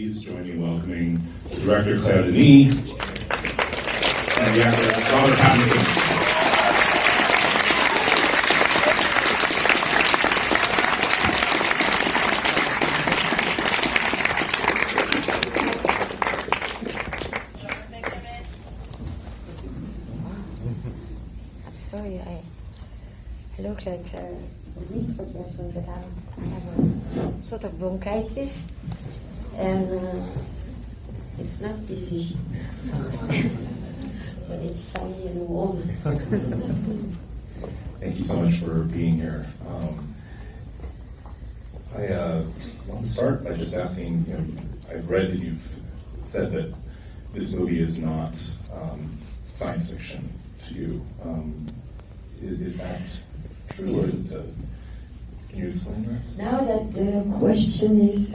please join me in welcoming the director Claire Denis and the actor Robert Pattinson. I'm sorry, I look like a little person, but I have a sort of bronchitis, and it's not easy when it's sunny and warm. Thank you so much for being here. I want to start by just asking, I've read that you've said that this movie is not science fiction to you. Is that true, or is it, can you explain that? Now that the question is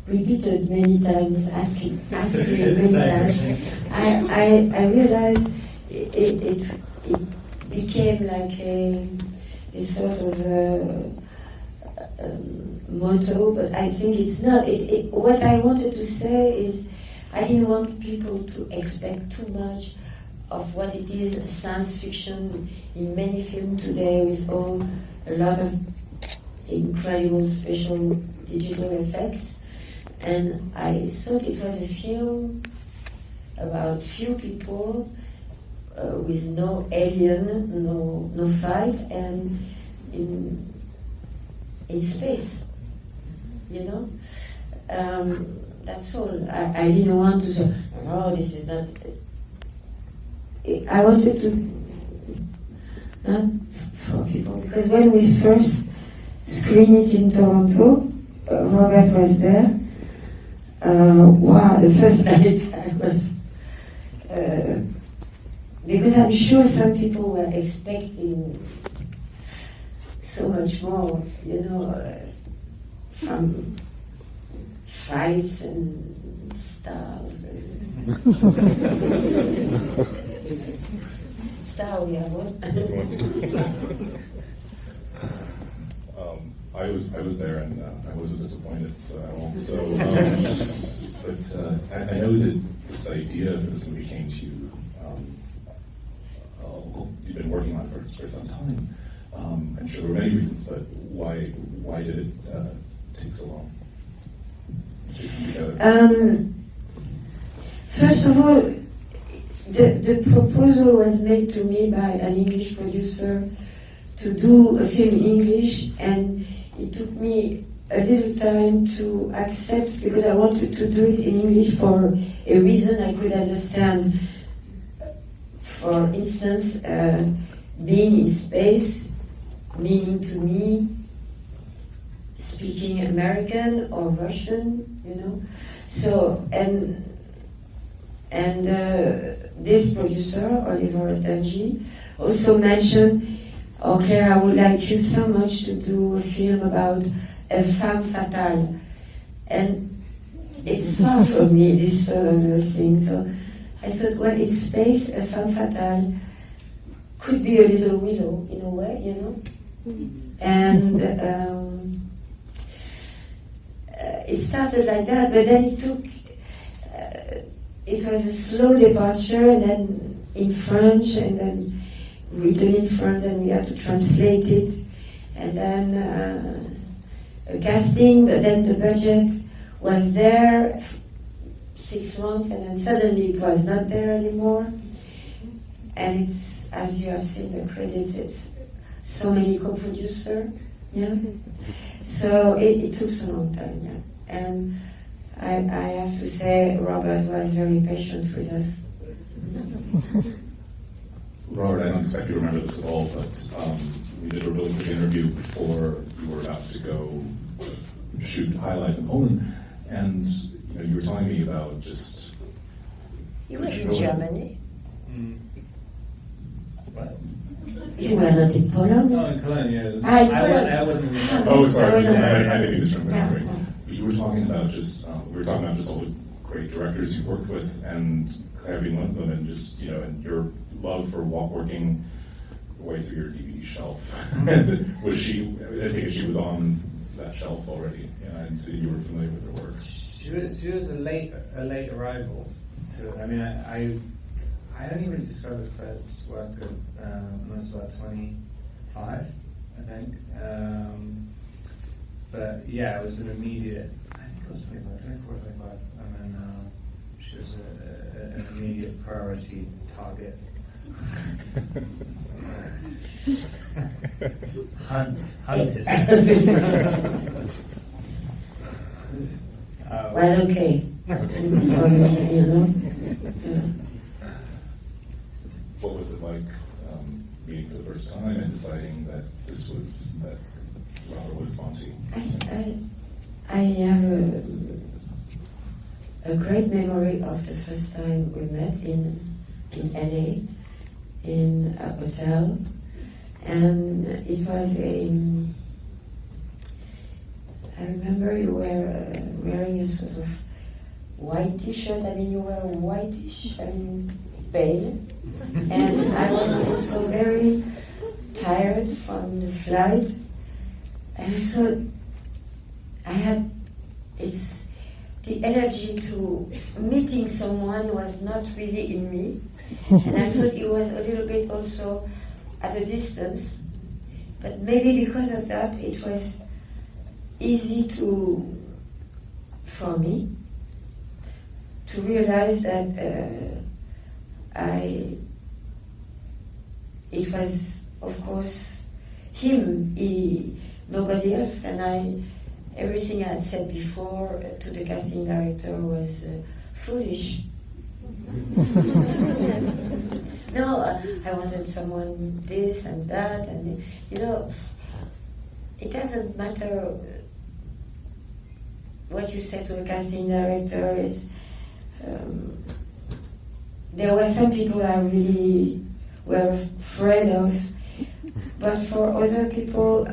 repeated many times, asking many times, I realize it became like a sort of motto, but I think it's not. What I wanted to say is I didn't want people to expect too much of what it is, science fiction in many films today, with a lot of incredible special digital effects. And I thought it was a film about few people with no alien, no fight, and in space, that's all. I didn't want to say, no, this is not. I wanted to, not for people, because when we first screened it in Toronto, Robert was there. Wow, the first night I was, because I'm sure some people were expecting so much more, from fights and stars. Star, yeah, what? I was there, and I wasn't disappointed. So, but I know that this idea for this movie came to you. You've been working on it for some time. I'm sure there were many reasons, but why did it take so long to come together? First of all, the proposal was made to me by an English producer to do a film in English, and it took me a little time to accept, because I wanted to do it in English for a reason I could understand. For instance, being in space, meaning to me speaking American or Russian, So, and this producer, Oliver Dungy, also mentioned, okay, I would like you so much to do a film about a femme fatale. And it's far from me, this sort of thing. So I thought, well, in space, a femme fatale could be a little widow in a way, And it started like that, but then it was a slow departure, and then in French, and then written in French, and we had to translate it, and then a casting, but then the budget was there 6 months, and then suddenly it was not there anymore. And it's, as you have seen the credits, it's so many co-producers, So it took a long time, And I have to say, Robert was very patient with us. Robert, I don't expect you to remember this at all, but we did a really quick interview before you were about to go shoot High Life in Poland, and you were telling me about just. You were in Germany. What? You were not in Poland? No, in Cologne, yeah. I wasn't in Oh, sorry, no. I may be misremembering. Yeah. But you were talking about just, we were talking about just all the great directors you've worked with, and Claire being one of them, and just, and your love for working your way through your DVD shelf. Was she, I think she was on that shelf already, and so you were familiar with her work. She was a late arrival to it. I mean, I only really discovered Claire's work at when I was about 25, I think. But yeah, it was an immediate. I think it was 24, 25, and then she was an immediate priority target. Hunted. Well, okay. For me, you know. What was it like meeting for the first time and deciding that Robert was Monty? I have a great memory of the first time we met in LA in a hotel, and it was I remember you were wearing a sort of white t-shirt. I mean, you were whitish, I mean, pale, and I was also very tired from the flight, and I thought the energy to meeting someone was not really in me, and I thought it was a little bit also at a distance, but maybe because of that it was easy for me to realize that it was, of course, him, nobody else, and everything I had said before to the casting director was foolish. No, I wanted someone this and that, and it doesn't matter what you say to a casting director. There were some people I really were afraid of, but for other people,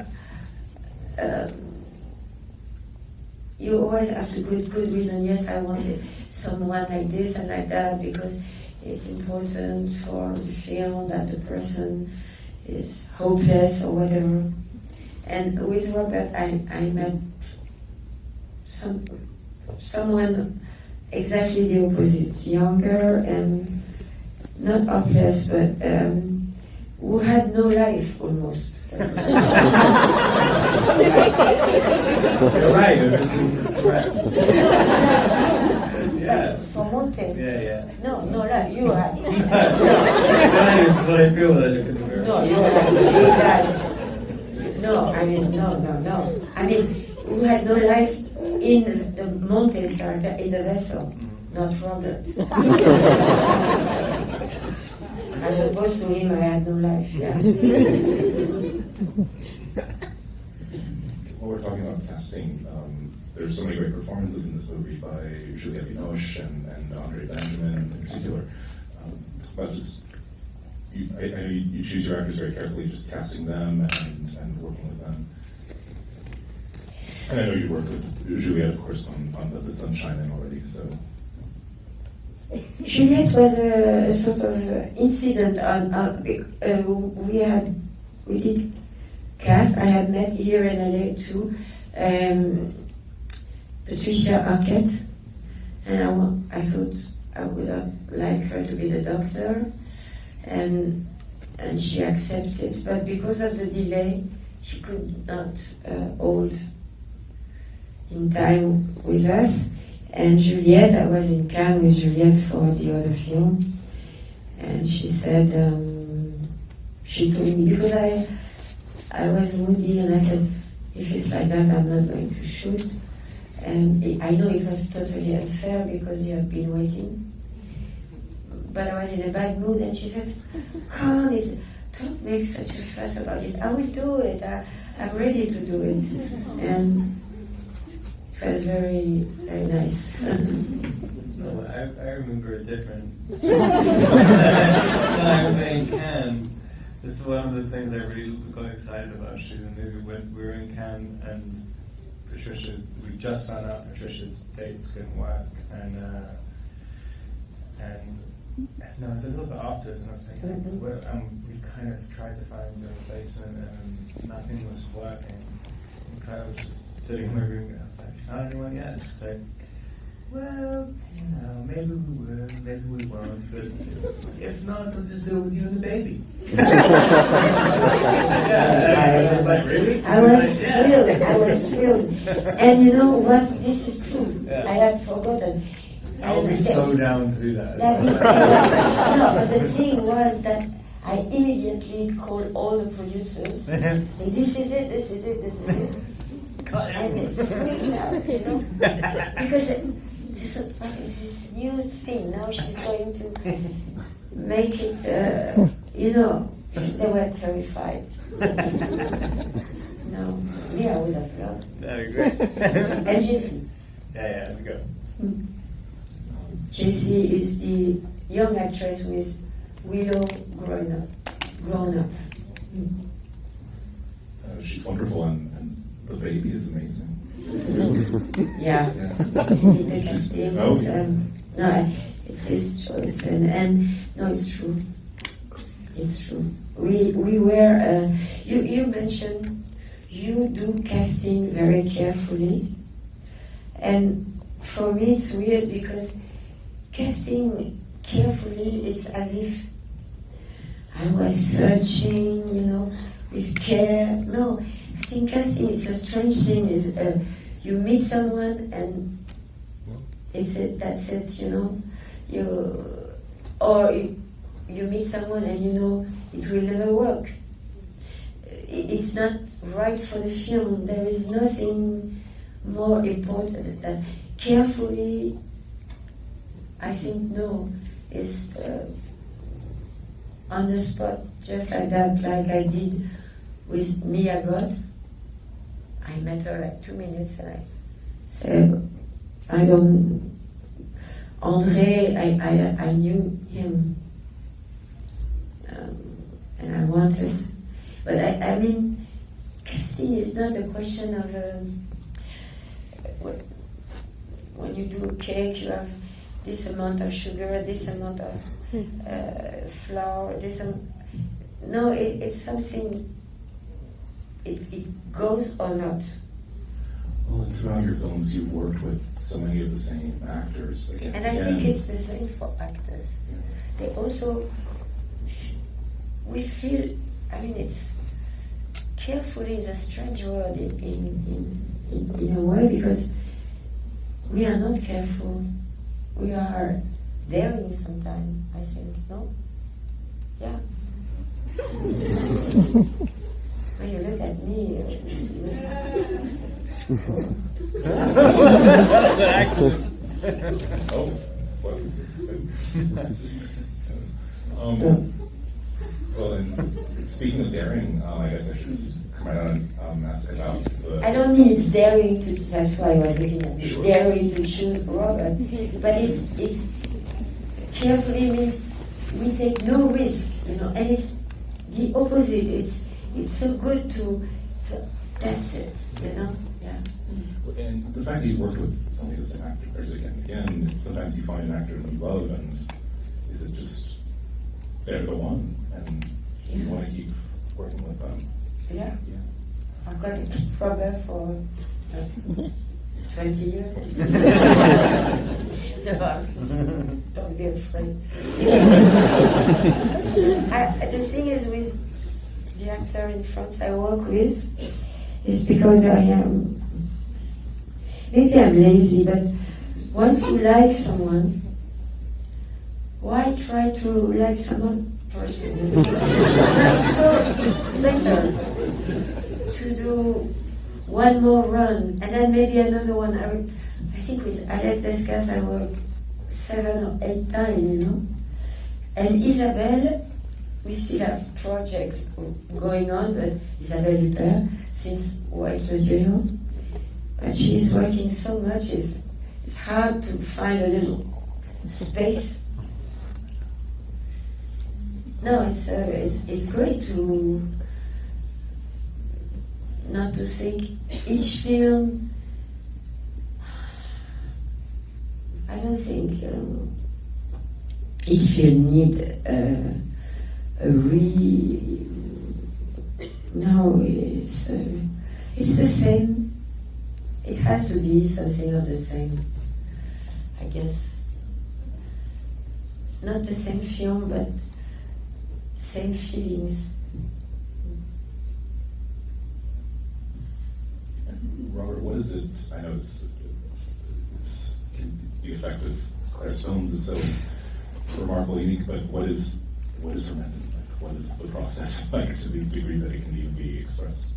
you always have the good reason. Yes, I wanted someone like this and like that because it's important for the film that the person is hopeless or whatever. And with Robert, I met someone exactly the opposite, younger and not hopeless, but who had no life almost. You're right. It's correct. Yeah. For Monte. Yeah. No, life. You had. That's what I feel that you can do. No, you had. No, I mean, no. I mean, who had no life in the Monte's character in the vessel, not Robert. As opposed to him, I had no life. Yeah. While we're talking about casting, there's so many great performances in this movie by Juliette Binoche and Andre Benjamin in particular. But just, I know you choose your actors very carefully, just casting them and working with them. And I know you worked with Juliette, of course, on The Sunshine already, so. Juliette was a sort of incident we did cast. I had met here in LA too, Patricia Arquette, and I thought I would like her to be the doctor, and she accepted. But because of the delay, she could not hold in time with us. And Juliette, I was in Cannes with Juliette for the other film, and she said, she told me, because I was moody, and I said, if it's like that, I'm not going to shoot. And I know it was totally unfair because you have been waiting, but I was in a bad mood, and she said, come on, don't make such a fuss about it. I will do it. I'm ready to do it. And it was very, very nice. So I remember a different. When I was in Cannes, this is one of the things I really got excited about shooting the movie. When we were in Cannes and Patricia, we just found out Patricia's dates couldn't work, and no, it was a little bit afterwards, and I was thinking, we kind of tried to find a replacement, and nothing was working. couch, just sitting in my room. I was like, not anyone yet. She's like, well, maybe we will, maybe we won't, but if not, I'll just do it with you and the baby. I was like, really? I was thrilled. And you know what? This is true. Yeah. I had forgotten. I'll be And so down to do that. no, but the thing was that I immediately called all the producers. Hey, this is it. And they freaked out, you know, because what is this new thing? Now she's going to make it, you know. They were terrified. No, me, I would have loved. That'd be great. And Jessie. Yeah, of course. Jessie is the young actress who is Willow grown up. She's wonderful, and the baby is amazing. Yeah. Yeah. The casting. Oh, It's, yeah. no, it's his choice, and no, it's true. It's true. We were. You mentioned you do casting very carefully, and for me it's weird because casting carefully, it's as if I was searching, you know, with care. No, I think casting, it's a strange thing. Is you meet someone and it's it. That's it. You know, you meet someone and you know it will never work. It's not right for the film. There is nothing more important than that. Carefully, I think no, is on the spot, just like that, like I did with Mia Goth. I met her like 2 minutes and I said, André, I knew him and I wanted, but I mean, casting is not a question of when you do a cake, you have this amount of sugar, this amount of flour, no, it's something, it goes or not. Well, and throughout your films, you've worked with so many of the same actors again. And I think it's the same for actors. Yeah. They also, we feel, I mean, it's, carefully is a strange word in a way, because we are not careful. We are daring sometimes, I think, no? Yeah. When you look at me, Oh, well. Well, and speaking of daring, I guess I should just come right on and ask about the... I don't mean it's daring to, that's why I was looking at it, Sure. daring to choose Robert, but it's carefully means we take no risk, you know, and it's the opposite. It's so good to that's it, you know, yeah. And the fact that you've worked with so many of the same actors again and again, sometimes you find an actor that you love, and is it just they're the one, and you want to keep working with them? Yeah. Yeah. I've got to keep Robert for 20 years. No, don't be afraid. The thing is with the actor in France I work with, is because I am, maybe I'm lazy, but once you like someone, why try to like some other person? It's so better to do one more run and then maybe another one. I think with Alex Descas I worked 7 or 8 times, you know. And Isabelle, we still have projects going on, but Isabelle Huppert, since White Material, but she's working so much, it's hard to find a little space. No, it's great to not to think each film. I don't think each film need a no. It's the same. it has to be something of the same, I guess. Not the same film, but same feelings. Robert, what is it? I know it's the effect of Claire's films is so remarkable, unique. But what is her method like? What is the process like to the degree that it can even be expressed?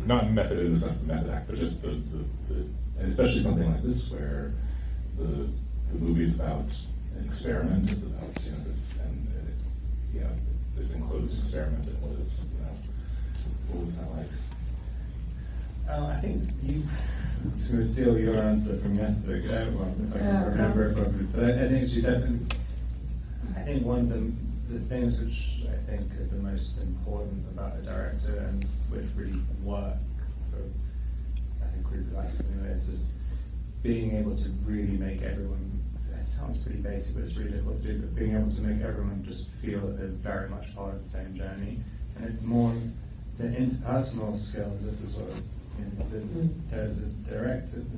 Not method in the sense of method act, but just the and especially something like this where the movie is about an experiment. It's about this and this enclosed experiment. And what was that like? I think you. I'm just going to steal your answer from yesterday. Well, if I can remember it properly, but I think she definitely. I think one of the things which I think are the most important about a director and which really work for I think group life anyway is just being able to really make everyone. It sounds pretty basic, but it's really difficult to do. But being able to make everyone just feel that they're very much part of the same journey, and it's an interpersonal skill just as well as. The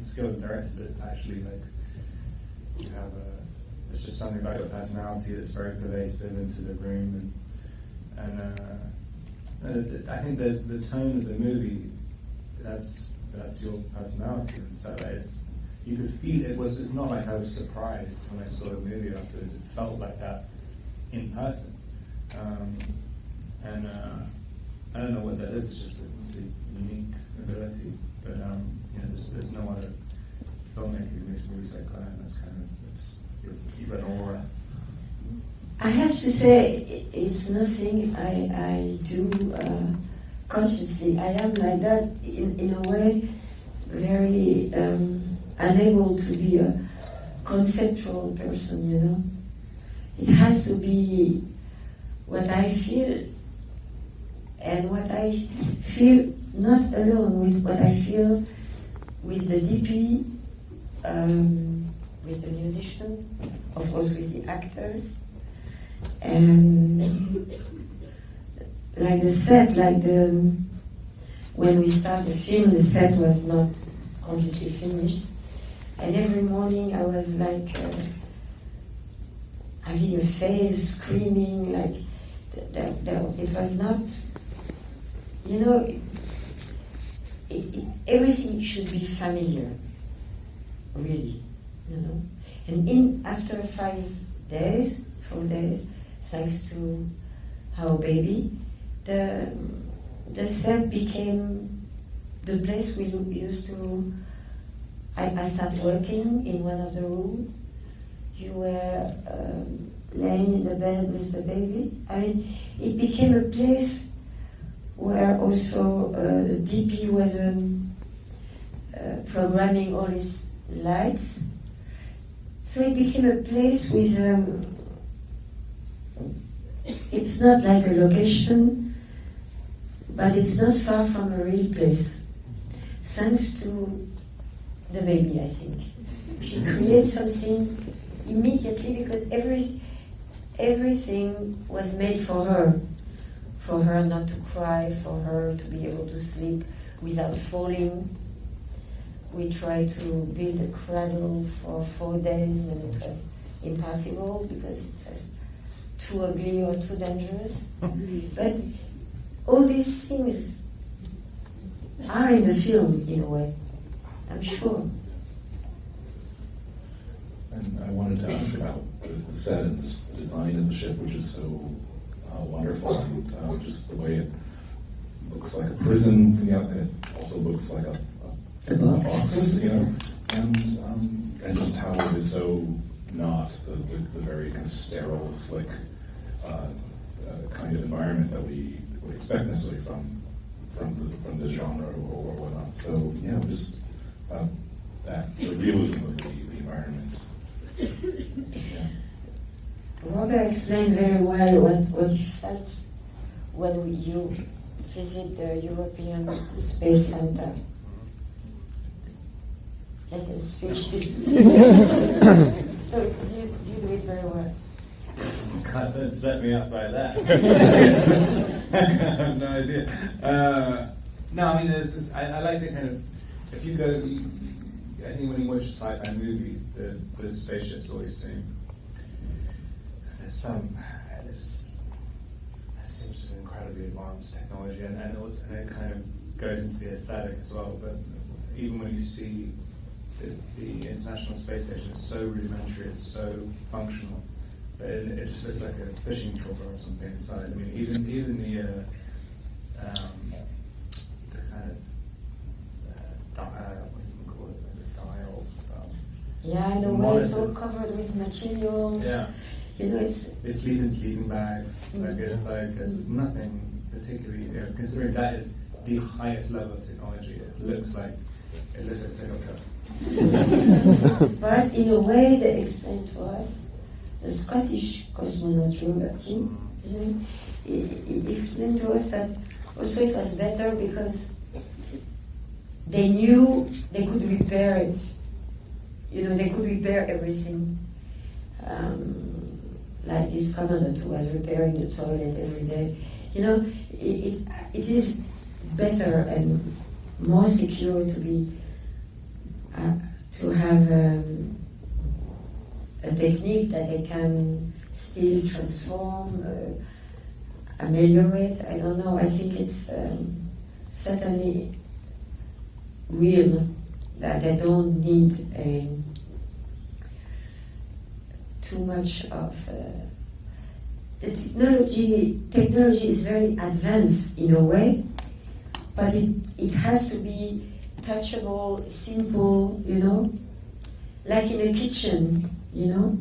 skill of the director, but it's actually like you have it's just something about your personality that's very pervasive into the room, and I think there's the tone of the movie. That's your personality, and so you could feel it. It's not like I was surprised when I saw the movie afterwards. It felt like that in person, and I don't know what that is. It's just it's a unique ability, but there's no other filmmaker who makes movies like that. And that's kind of you've got an aura. I have to say, it's nothing I do consciously. I am like that in a way, very unable to be a conceptual person. It has to be what I feel, and what I feel not alone with what I feel with the DP, with the musician, of course with the actors, and like the set, when we start the film, the set was not completely finished, and every morning I was like having a phase, screaming, like it was not, everything should be familiar, really, And after 4 days, thanks to How Baby, the set became the place we used to. I started working in one of the rooms. You were laying in the bed with the baby. It became a place where also the DP was programming all his lights. So it became a place with, it's not like a location, but it's not far from a real place. Thanks to the baby, I think. She created something immediately because everything was made for her not to cry, for her to be able to sleep without falling. We tried to build a cradle for 4 days, and it was impossible because it was too ugly or too dangerous. But all these things are in the film in a way, I'm sure. And I wanted to ask about the set and just the design of the ship, which is so wonderful, and just the way it looks like a prison from the outside. It also looks like a box, and just how it is so not the very kind of sterile, slick kind of environment that we would expect necessarily from the genre or whatnot. So just the realism of the environment. Yeah. Robert explained very well what he felt when you visit the European Space Center. Let him speak. So you do it very well. God, don't set me up like that. I have no idea. No, I mean, there's this, I like the kind of, if you go, I think when you watch a sci-fi movie, the spaceships always seem, there seems to be incredibly advanced technology, and it kind of goes into the aesthetic as well, but even when you see the International Space Station, it's so rudimentary, it's so functional, but it just looks like a fishing trawler or something inside. I mean, even the kind of what do you call it, the dials and stuff. Yeah, and the way it's all covered with materials. Yeah. You know, it's They sleep in sleeping bags. Like it's like there's nothing particularly. Considering that is the highest level of technology, it looks like Pinocchio. But in a way, they explained to us, the Scottish cosmonaut Robert Tim, isn't it? He explained to us that also it was better because they knew they could repair it. You know, they could repair everything. Like this commandant who was repairing the toilet every day. You know, it is better and more secure to be to have a technique that they can still transform, ameliorate. I don't know. I think it's certainly real that they don't need too much of the technology. Technology is very advanced in a way, but it has to be touchable, simple, you know, like in a kitchen, you know.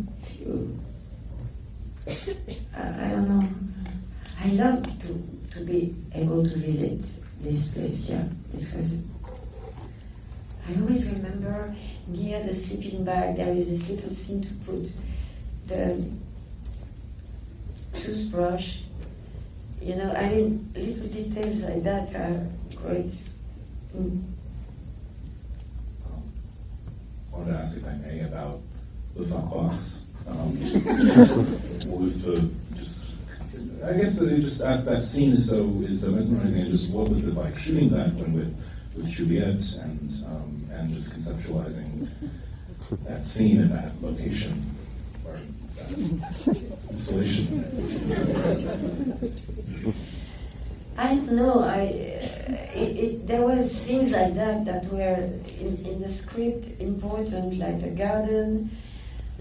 I don't know. I love to be able to visit this place, yeah, because I always remember near the sleeping bag there is this little thing to put the toothbrush. You know, I mean, little details like that are great. I wanted to ask, if I may, about the thought box. What was the I guess just as that scene is so mesmerizing, and just what was it like shooting that one with Juliette and just conceptualizing that scene and that location or that installation. I don't know. There was things like that were in the script important, like the garden,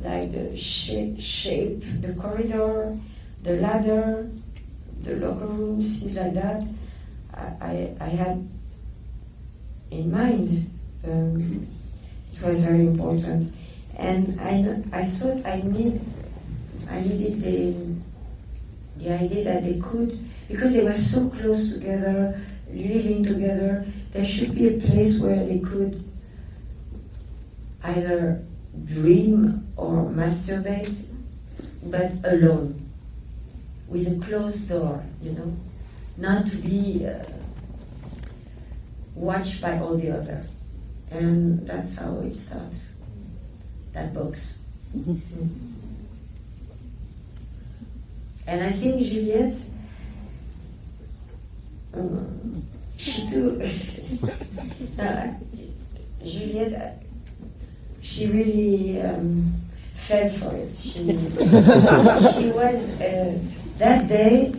like the shape, the corridor, the ladder, the locker rooms, things like that. I had in mind. It was very important, and I thought I needed the idea that they could, because they were so close together, living together, there should be a place where they could either dream or masturbate, but alone, with a closed door, you know, not to be watched by all the others. And that's how it starts, that box. And I think Juliette, she too, Juliette, she really fell for it. She was, that day,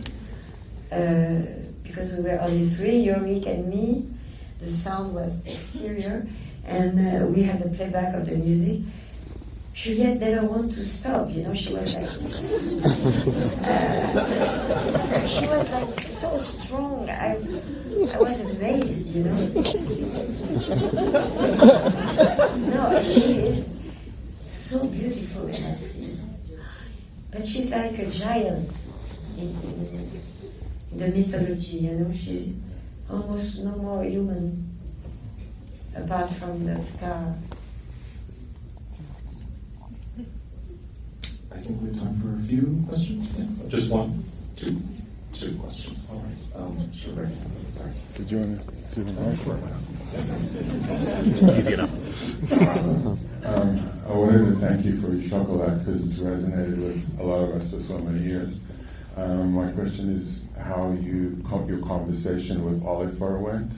because we were only three, Yorick and me, the sound was exterior, and we had the playback of the music. Juliette never wanted to stop, you know, she was like, she was like so strong, I was amazed, you know. No, she is so beautiful in that scene. But she's like a giant in the mythology, you know, she's almost no more human apart from the scar. I think we have time for a few questions. Yeah. Just one, two questions. All right. Sure. Sorry. Did you want to do the mic? Easy enough. I wanted to thank you for your chocolate because it's resonated with a lot of us for so many years. My question is how your conversation with Oliver went,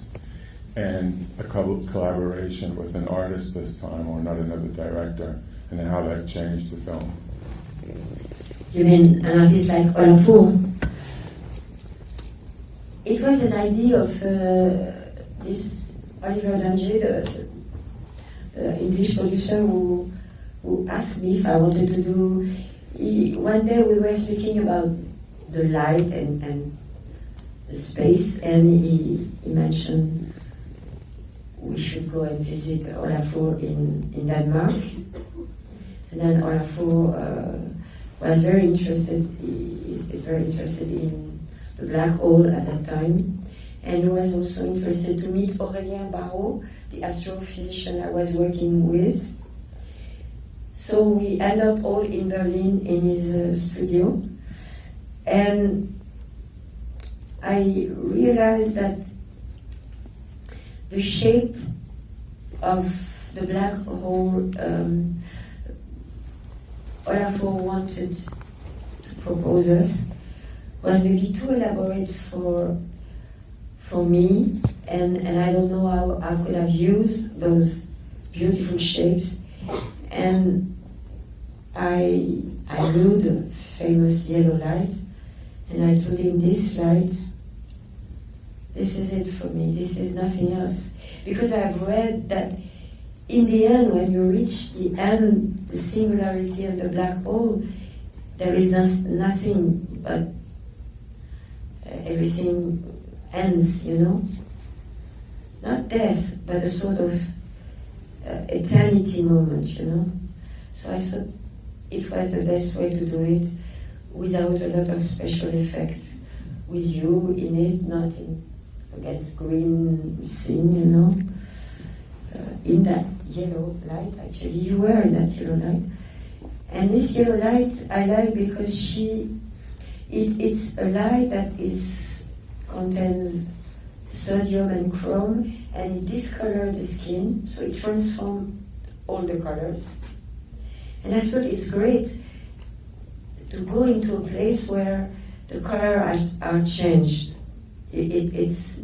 and a collaboration with an artist this time, or not another director, and how that changed the film. You mean an artist like Olafur? It was an idea of this Oliver Danger, the English producer, who asked me if I wanted to do. One day we were speaking about the light and the space, and he mentioned we should go and visit Olafur in Denmark. And then Olafur was very interested. He is very interested in the black hole at that time, and he was also interested to meet Aurélien Barraud, the astrophysician I was working with. So we end up all in Berlin in his studio, and I realized that the shape of the black hole Olafur wanted to propose us was maybe too elaborate for me, and I don't know how I could have used those beautiful shapes. And I knew the famous yellow light, and I told him, this light, this is it for me, this is nothing else. Because I've read that in the end, when you reach the end, the singularity and the black hole, there is nothing but everything ends, you know? Not death, but a sort of eternity moment, you know? So I thought it was the best way to do it without a lot of special effects, with you in it, not against green scene, you know? In that yellow light, actually, you were in that yellow light. And this yellow light I like because it's a light that contains sodium and chrome, and it discolors the skin, so it transforms all the colors. And I thought it's great to go into a place where the colors are changed. It's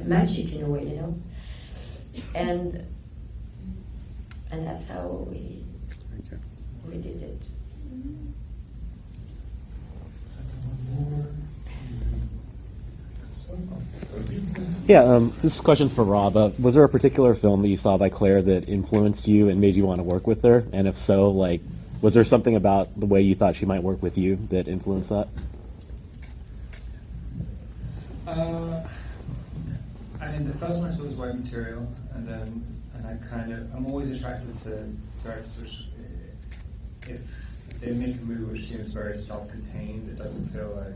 magic in a way, you know. And that's how we did it. Yeah, this question's for Rob. Was there a particular film that you saw by Claire that influenced you and made you want to work with her? And if so, like, was there something about the way you thought she might work with you that influenced that? I mean, the first one I saw was White Material, and I'm always attracted to directors which, if they make a movie which seems very self-contained, it doesn't feel like,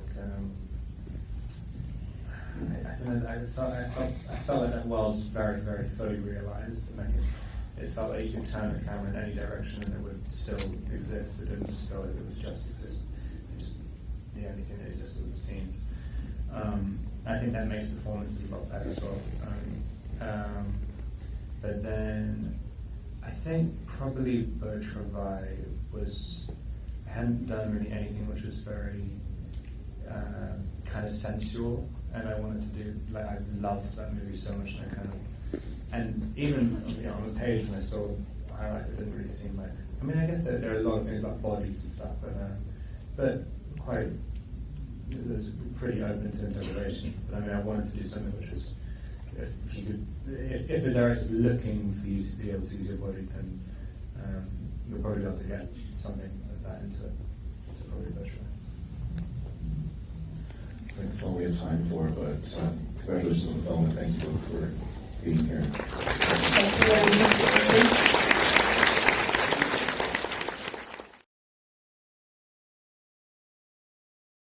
I don't know, I felt like that world's very, very fully realized, and it felt like you could turn the camera in any direction and it would still exist. It didn't just feel like it was just exist. The only thing that existed was the scenes. I think that makes performances a lot better as well. But then I think probably Beau Travail hadn't done really anything which was very kind of sensual, and I wanted to do, like, I loved that movie so much, and even on the page when I saw highlights, it didn't really seem like, I mean, I guess there are a lot of things like bodies and stuff, but quite, it was pretty open to interpretation. But I mean, I wanted to do something which was, if the director's looking for you to be able to use your body, then you'll probably be able to get something like that into it. So probably better. That's all we have time for, but congratulations on the film, and thank you both for being here.